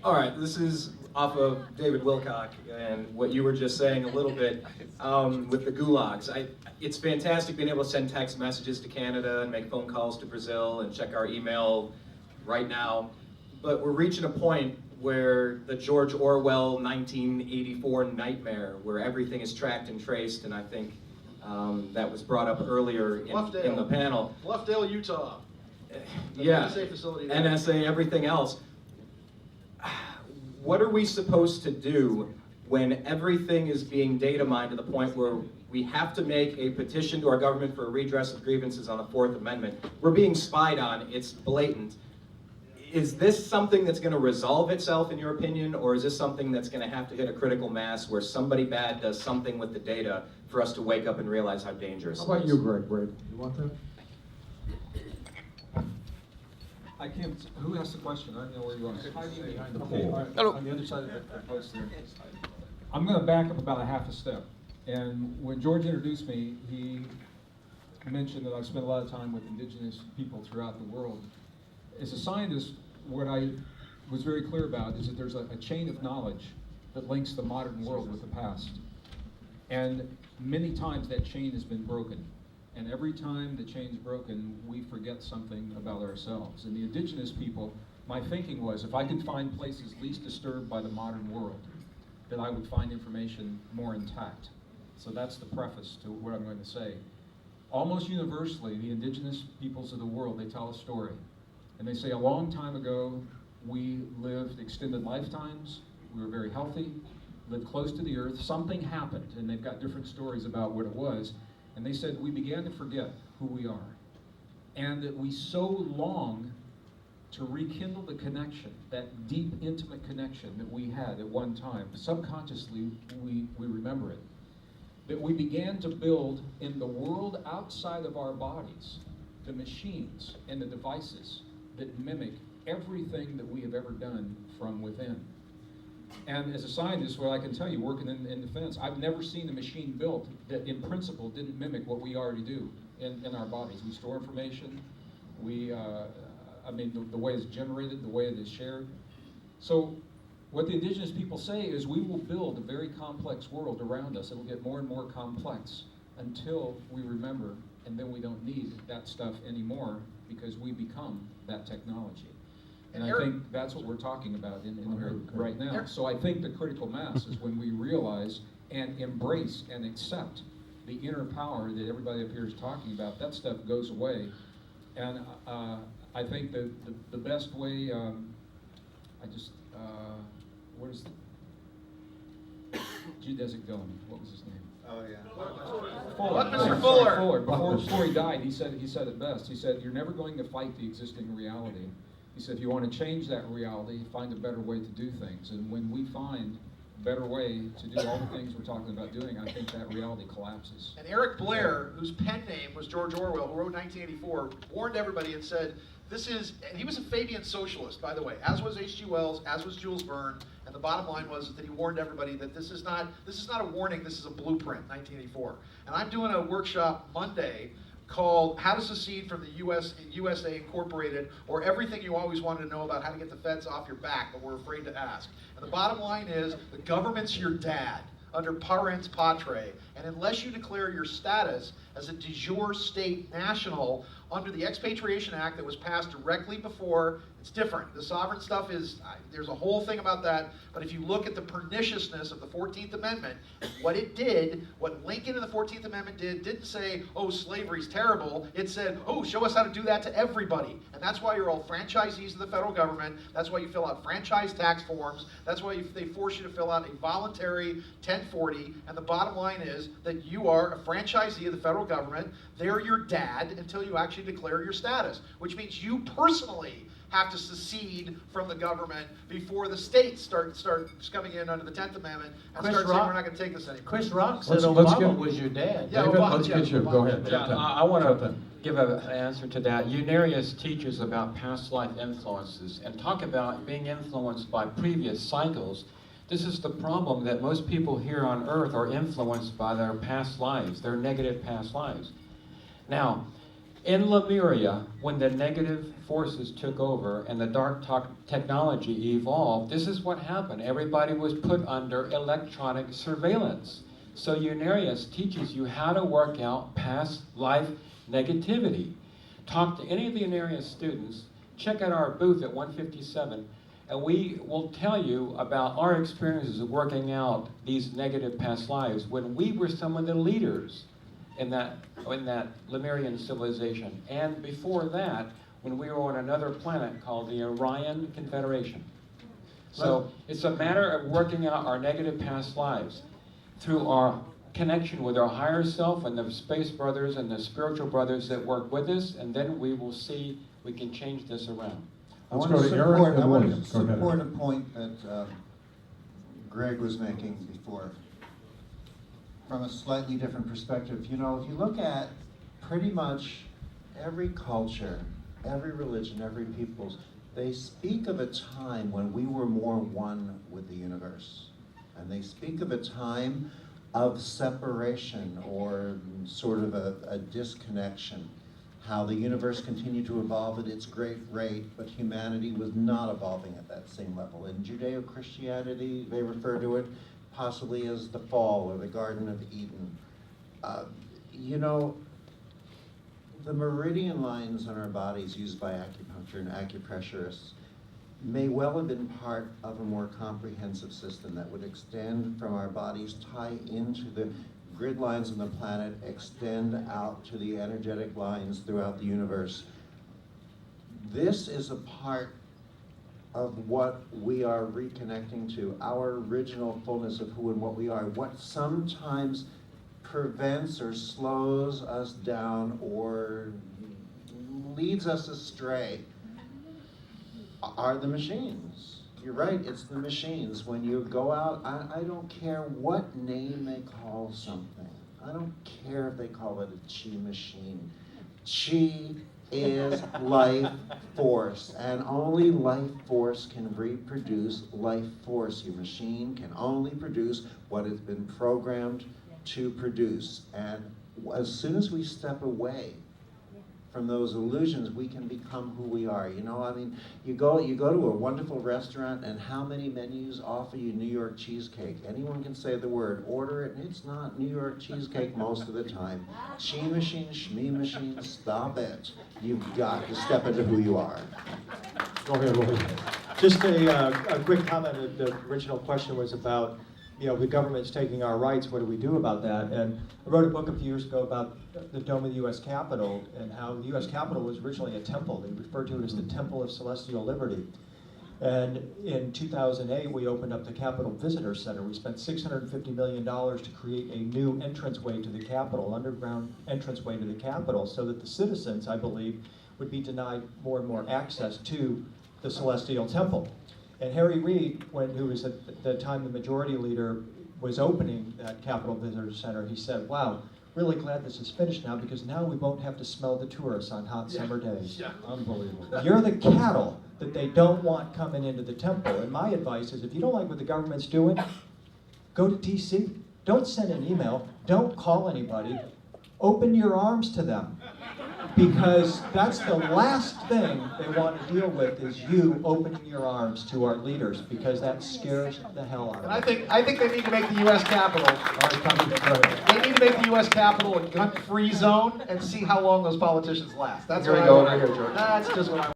All right, this is off of David Wilcock and what you were just saying a little bit with the gulags. It's fantastic being able to send text messages to Canada and make phone calls to Brazil and check our email right now. But we're reaching a point where the George Orwell 1984 nightmare, where everything is tracked and traced, and I think that was brought up earlier in the panel. Bluffdale, Utah. Yeah, NSA facility there. NSA, everything else. What are we supposed to do when everything is being data mined to the point where we have to make a petition to our government for a redress of grievances on the Fourth Amendment? We're being spied on, it's blatant. Is this something that's going to resolve itself, in your opinion, or is this something that's going to have to hit a critical mass where somebody bad does something with the data for us to wake up and realize how dangerous it is? How about you, Gregg Braden? You want that? I can't, who asked the question? I don't know where you are. Hiding behind the Okay, pole. all right, on the other side of the post there. I'm gonna back up about a half a step. And when George introduced me, he mentioned that I've spent a lot of time with indigenous people throughout the world. As a scientist, what I was very clear about is that there's a chain of knowledge that links the modern world with the past. And many times that chain has been broken. And every time the chain's broken, we forget something about ourselves. And the indigenous people, my thinking was, if I could find places least disturbed by the modern world, that I would find information more intact. So that's the preface to what I'm going to say. Almost universally, the indigenous peoples of the world, they tell a story. And they say a long time ago, we lived extended lifetimes, we were very healthy, lived close to the earth, something happened, and they've got different stories about what it was. And they said, we began to forget who we are. And that we so long to rekindle the connection, that deep, intimate connection that we had at one time. Subconsciously, we remember it. That we began to build in the world outside of our bodies, the machines and the devices that mimic everything that we have ever done from within. And as a scientist, what I can tell you, working in defense, I've never seen a machine built that in principle didn't mimic what we already do in our bodies. We store information, the way it's generated, the way it is shared. So what the indigenous people say is we will build a very complex world around us. It will get more and more complex until we remember, and then we don't need that stuff anymore because we become that technology. And I think that's what we're talking about in here right now. So I think the critical mass is when we realize and embrace and accept the inner power that everybody up here is talking about. That stuff goes away. And I think the best way, what is geodesic villain? What was his name? Oh, yeah. Fuller. Mr. Fuller. Fuller. Before he died, he said it best. He said, "You're never going to fight the existing reality." He said, if you want to change that reality, find a better way to do things. And when we find a better way to do all the things we're talking about doing, I think that reality collapses. And Eric Blair, whose pen name was George Orwell, who wrote 1984, warned everybody and said, and he was a Fabian socialist, by the way, as was H.G. Wells, as was Jules Verne, and the bottom line was that he warned everybody that this is not a warning, this is a blueprint, 1984. And I'm doing a workshop Monday called How to Secede from the USA Incorporated, or Everything You Always Wanted to Know About How to Get the Feds Off Your Back, but we're afraid to ask. And the bottom line is, the government's your dad, under parens patriae, and unless you declare your status as a de jure state national under the Expatriation Act that was passed directly before, it's different. The sovereign stuff is, there's a whole thing about that, but if you look at the perniciousness of the 14th Amendment, what it did, what Lincoln in the 14th Amendment didn't say, oh, slavery's terrible. It said, oh, show us how to do that to everybody. And that's why you're all franchisees of the federal government. That's why you fill out franchise tax forms. That's why they force you to fill out a voluntary 1040. And the bottom line is that you are a franchisee of the federal government. They're your dad until you actually declare your status, which means you personally have to secede from the government before the states start coming in under the 10th Amendment and start saying we're not going to take this anymore. Chris Rock said Obama was your dad. Yeah, David, Obama, let's get you. Obama. Go ahead. Yeah, I want to give an answer to that. Unarius teaches about past life influences and talk about being influenced by previous cycles. This is the problem, that most people here on earth are influenced by their past lives, their negative past lives. Now, In Lemuria, when the negative forces took over and the dark technology evolved, this is what happened. Everybody was put under electronic surveillance. So Unarius teaches you how to work out past life negativity. Talk to any of the Unarius students, check out our booth at 157, and we will tell you about our experiences of working out these negative past lives when we were some of the leaders in that Lemurian civilization. And before that, when we were on another planet called the Orion Confederation. So it's a matter of working out our negative past lives through our connection with our higher self and the space brothers and the spiritual brothers that work with us, and then we will see we can change this around. I want to support a point that Gregg was making before from a slightly different perspective. You know, if you look at pretty much every culture, every religion, every peoples, they speak of a time when we were more one with the universe. And they speak of a time of separation or sort of a disconnection. How the universe continued to evolve at its great rate, but humanity was not evolving at that same level. In Judeo-Christianity, they refer to it possibly as the fall or the Garden of Eden. You know, the meridian lines on our bodies used by acupuncture and acupressurists may well have been part of a more comprehensive system that would extend from our bodies, tie into the grid lines on the planet, extend out to the energetic lines throughout the universe. This is a part of what we are reconnecting to, our original fullness of who and what we are. What sometimes prevents or slows us down or leads us astray are the machines. You're right, it's the machines. When you go out, I don't care what name they call something. I don't care if they call it a chi machine. Chi is life force, and only life force can reproduce life force. Your machine can only produce what it's been programmed to produce. And as soon as we step away from those illusions, we can become who we are. You know, I mean, you go to a wonderful restaurant, and how many menus offer you New York cheesecake? Anyone can say the word, order it, and it's not New York cheesecake most of the time. Chi machine, shmee machine, stop it. You've got to step into who you are. Go ahead, Roy. Just a quick comment. The original question was about, you know, the government's taking our rights, what do we do about that? And I wrote a book a few years ago about the dome of the U.S. Capitol and how the U.S. Capitol was originally a temple. They referred to it as the Temple of Celestial Liberty. And in 2008, we opened up the Capitol Visitor Center. We spent $650 million to create a new entranceway to the Capitol, underground entranceway to the Capitol, so that the citizens, I believe, would be denied more and more access to the Celestial Temple. And Harry Reid, who was at the time the majority leader, was opening that Capitol Visitor Center, he said, wow, really glad this is finished now, because now we won't have to smell the tourists on hot summer days. Yeah. Unbelievable. You're the cattle that they don't want coming into the temple. And my advice is, if you don't like what the government's doing, go to DC. Don't send an email. Don't call anybody. Open your arms to them. Because that's the last thing they want to deal with, is you opening your arms to our leaders, because that scares the hell out of And them. I think they need to make the U.S. Capitol. They need to make the U.S. Capitol a gun-free zone and see how long those politicians last. That's Here what we I go want. over here, George. That's just what I